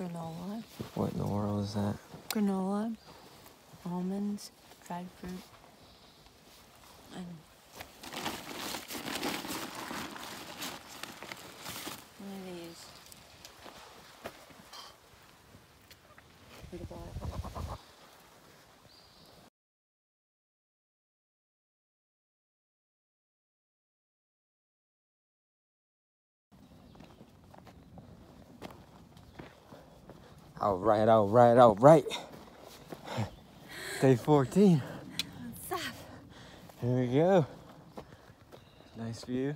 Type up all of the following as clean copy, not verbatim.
granola. What in the world is that? Granola, almonds, dried fruit, and one of these. All right. Day 14. What's up? Here we go. Nice view.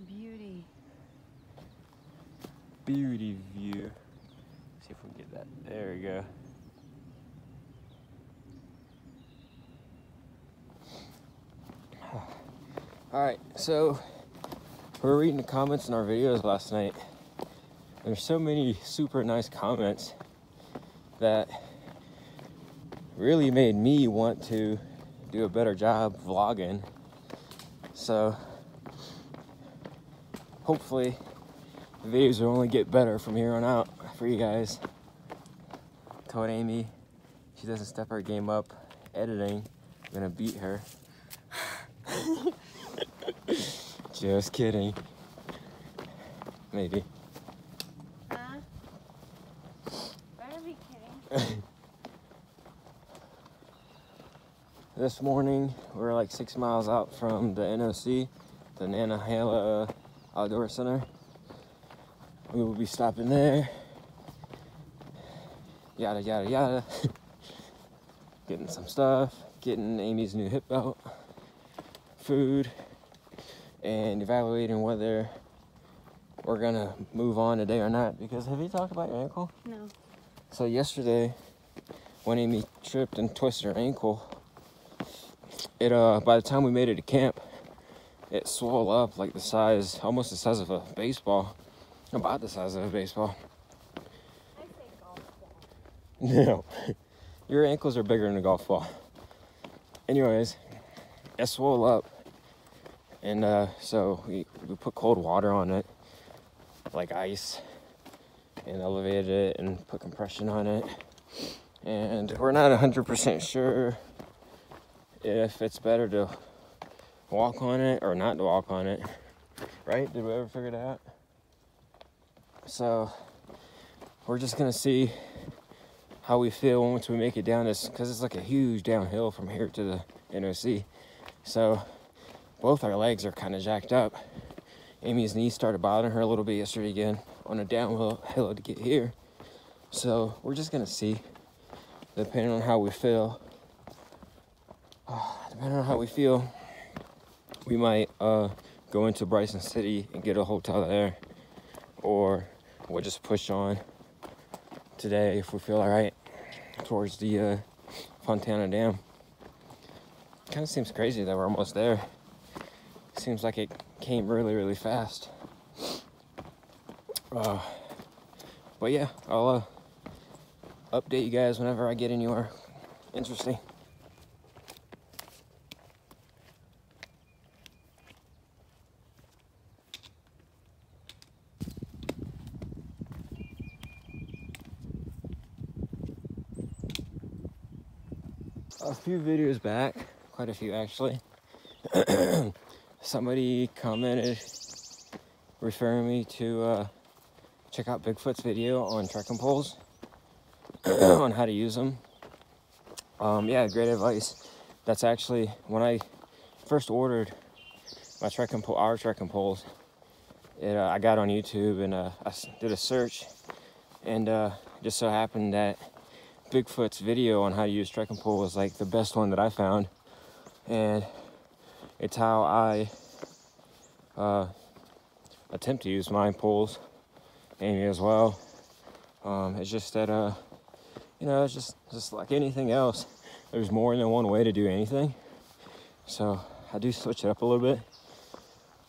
Beauty. Beauty view. See if we can get that. There we go. Alright, so we were reading the comments in our videos last night. There's so many super nice comments that really made me want to do a better job vlogging. So hopefully the videos will only get better from here on out for you guys. Told Amy she doesn't step her game up editing, I'm gonna beat her. Just kidding. Maybe. Better be kidding. This morning, we're like 6 miles out from the NOC, the Nantahala Outdoor Center. We will be stopping there. Yada, yada, yada. Getting some stuff, getting Amy's new hip belt, food, and evaluating whether we're gonna move on today or not. Because have you talked about your ankle? No. So yesterday, when Amy tripped and twisted her ankle, it by the time we made it to camp, it swelled up like the size, almost the size of a baseball, about the size of a baseball. I say golf ball. No, your ankles are bigger than a golf ball. Anyways, it swelled up, and so we put cold water on it, like ice, and elevated it and put compression on it. And we're not 100% sure if it's better to walk on it or not to walk on it, right? Did we ever figure that out? So we're just gonna see how we feel once we make it down this, because it's like a huge downhill from here to the NOC. So both our legs are kind of jacked up. Amy's knee started bothering her a little bit yesterday again on a downhill to get here. So we're just gonna see, depending on how we feel. We might go into Bryson City and get a hotel there, or we'll just push on today if we feel all right towards the Fontana Dam. Kind of seems crazy that we're almost there. Seems like it came really, really fast. But yeah, I'll update you guys whenever I get anywhere interesting. A few videos back, quite a few actually, somebody commented referring me to check out Bigfoot's video on trekking poles on how to use them. Yeah, great advice. That's actually when I first ordered my our trekking poles. I got on YouTube and I did a search, and just so happened that Bigfoot's video on how to use trekking pole was like the best one that I found, and it's how I attempt to use my poles, Amy as well. It's just that it's just like anything else, there's more than one way to do anything. So I do switch it up a little bit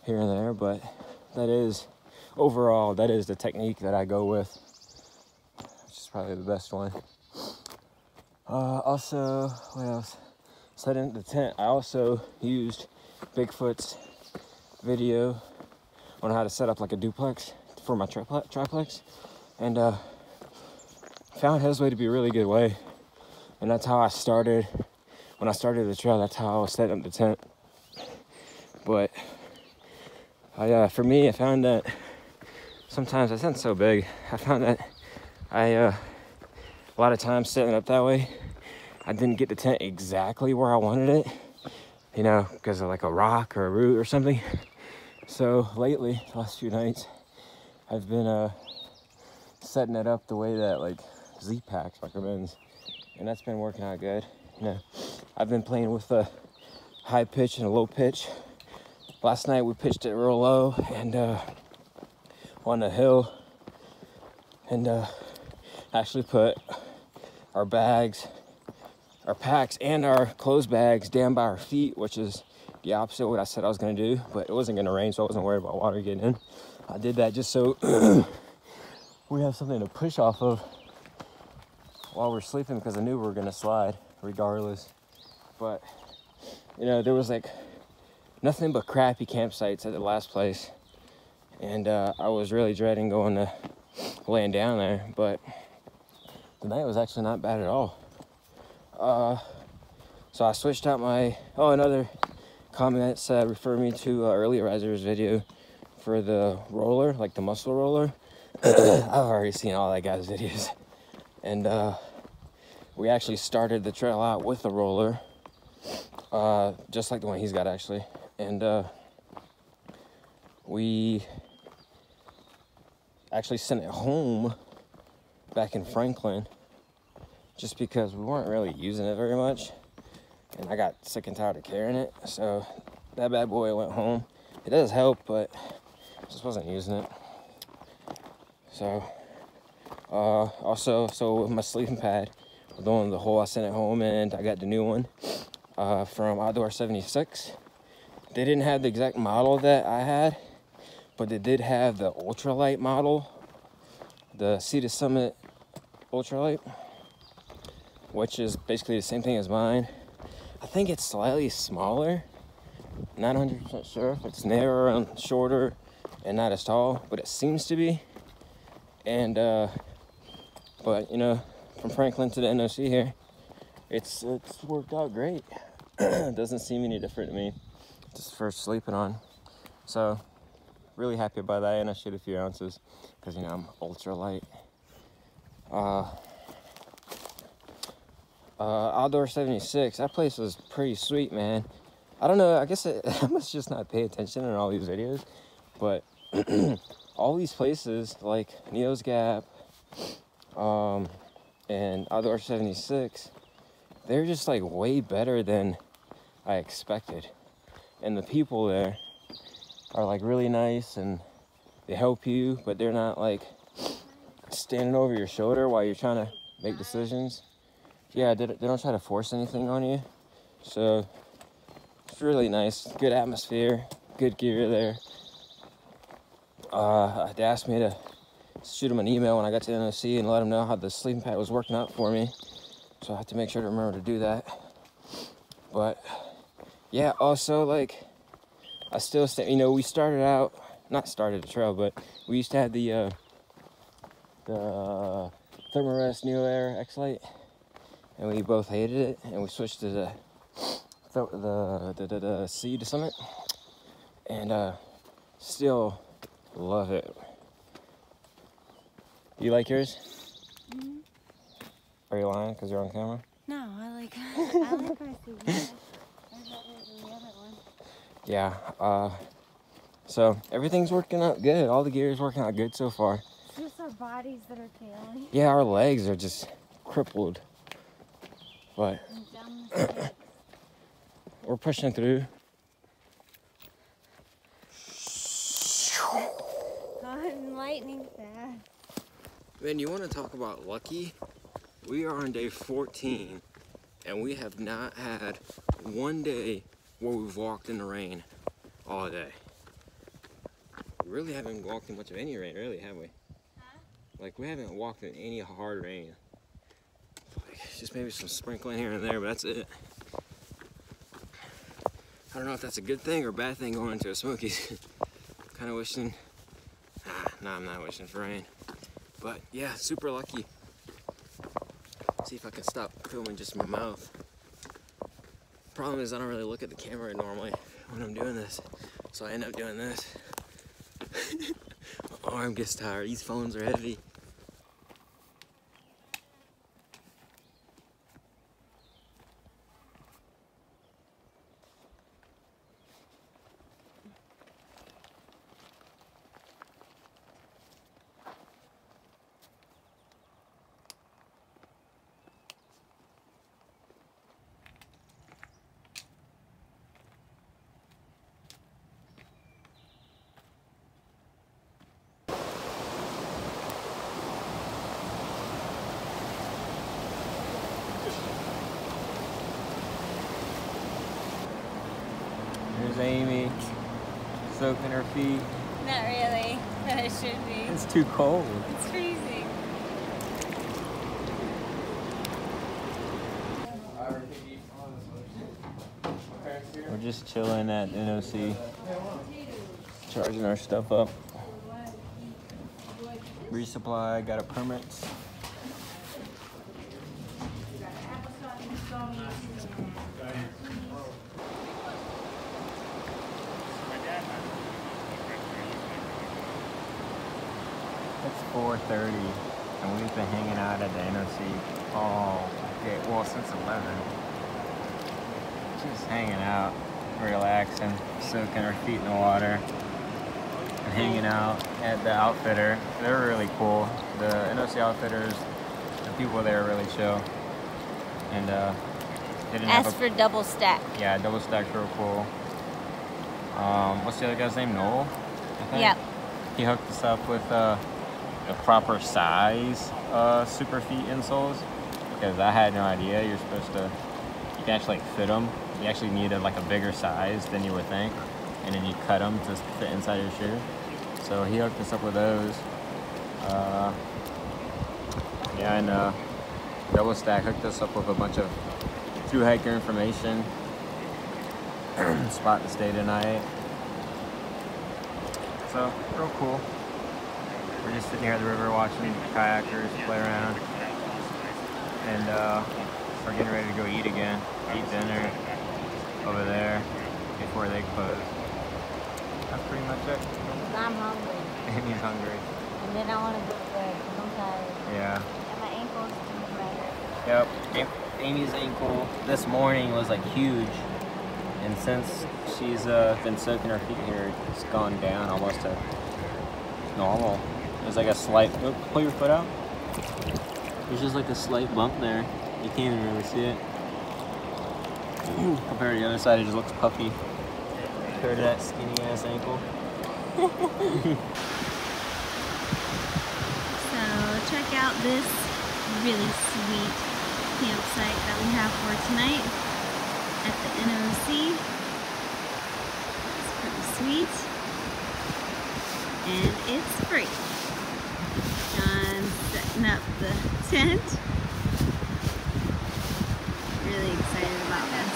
here and there, but overall that is the technique that I go with, which is probably the best one. Also, what else? Setting the tent, I also used Bigfoot's video on how to set up like a duplex for my triplex. and found his way to be a really good way. And that's how I started. When I started the trail, that's how I was setting up the tent. But for me, I found that sometimes, that sounds so big, I found that a lot of times setting up that way, I didn't get the tent exactly where I wanted it, you know, because of like a rock or a root or something. So lately, the last few nights, I've been setting it up the way that like Z-Pack recommends, and that's been working out good. You know, I've been playing with a high pitch and a low pitch. Last night we pitched it real low and on a hill, and actually put our bags, our packs, and our clothes bags down by our feet, which is the opposite of what I said I was going to do. But it wasn't going to rain, so I wasn't worried about water getting in. I did that just so we have something to push off of while we're sleeping, because I knew we were going to slide regardless. But you know, there was like nothing but crappy campsites at the last place, and I was really dreading going to laying down there, but the night was actually not bad at all. So I switched out my, another comment referred me to earlier Riser's video for the roller, like the muscle roller. I've already seen all that guy's videos, and we actually started the trail out with the roller, just like the one he's got actually, and we actually sent it home back in Franklin just because we weren't really using it very much, and I got sick and tired of carrying it, so that bad boy went home. It does help, but I just wasn't using it. So also, with my sleeping pad, the one in the hole, I sent it home, and I got the new one from Outdoor 76. They didn't have the exact model that I had, but they did have the ultralight model, the Sea to Summit ultralight, which is basically the same thing as mine. I think it's slightly smaller. Not 100% sure if it's narrower and shorter and not as tall, but it seems to be. And but you know, from Franklin to the NOC here, it's worked out great. It doesn't seem any different to me, just for sleeping on. So really happy about that, and I shoot a few ounces because, you know, I'm ultra light. Outdoor 76, that place was pretty sweet, man. I don't know, I guess I must just not pay attention in all these videos, but all these places like Neo's Gap and Outdoor 76, they're just like way better than I expected. And the people there are like really nice, and they help you, but they're not like standing over your shoulder while you're trying to make decisions. Yeah, they don't try to force anything on you. So it's really nice, good atmosphere, good gear there. They asked me to shoot them an email when I got to the NOC and let them know how the sleeping pad was working out for me. So I have to make sure to remember to do that. But yeah, also like I still you know, we started out, not started the trail, but we used to have the Thermarest Neo Air X-Lite, and we both hated it, and we switched to the Sea to Summit, and still love it. You like yours? Mm-hmm. Are you lying because you're on camera? No, I like my Sea. Yeah, so everything's working out good. All the gear is working out good so far. It's just our bodies that are failing. Yeah, our legs are just crippled. But we're pushing through. I'm lightning fast. Man, you want to talk about lucky? We are on day 14, and we have not had one day where we've walked in the rain all day. We really haven't walked in much of any rain, really, have we? Huh? Like, we haven't walked in any hard rain. Like, just maybe some sprinkling here and there, but that's it. I don't know if that's a good thing or a bad thing going into a Smokies. Kind of wishing, no, I'm not wishing for rain. But yeah, super lucky. See if I can stop filming just my mouth. Problem is I don't really look at the camera normally when I'm doing this, so I end up doing this. My arm gets tired. These phones are heavy. Here's Amy, soaking her feet. Not really, but it should be. It's too cold. It's freezing. We're just chilling at NOC, charging our stuff up. Resupply, got a permit. It's 4:30, and we've been hanging out at the NOC all day, well, since 11. Just hanging out, relaxing, soaking our feet in the water, and hanging out at the outfitter. They're really cool. The NOC outfitters, the people there are really chill. And they didn't Ask for double stack. Yeah, double stack's real cool. What's the other guy's name? Noel, I think? Yep. He hooked us up with the proper size super feet insoles, because I had no idea you can actually like fit them. You actually need like a bigger size than you would think, and then you cut them to fit inside your shoe. So he hooked us up with those. Yeah, and Double Stack hooked us up with a bunch of through hiker information, spot to stay tonight. So real cool. We're just sitting here at the river watching kayakers play around, and we're getting ready to go eat again. Eat dinner over there before they close. That's pretty much it. I'm hungry. Amy's hungry. And then I want to go to bed because I'm tired. Yeah. And my ankle's too better. Yep. Amy's ankle this morning was like huge, and since she's been soaking her feet here, it's gone down almost to normal. There's like a slight, pull your foot out. There's just like a slight bump there. You can't even really see it. Compared to the other side, it just looks puffy. Compared to that skinny ass ankle. So check out this really sweet campsite that we have for tonight at the NOC. It's pretty sweet. And it's free. John's setting up the tent. Really excited about this.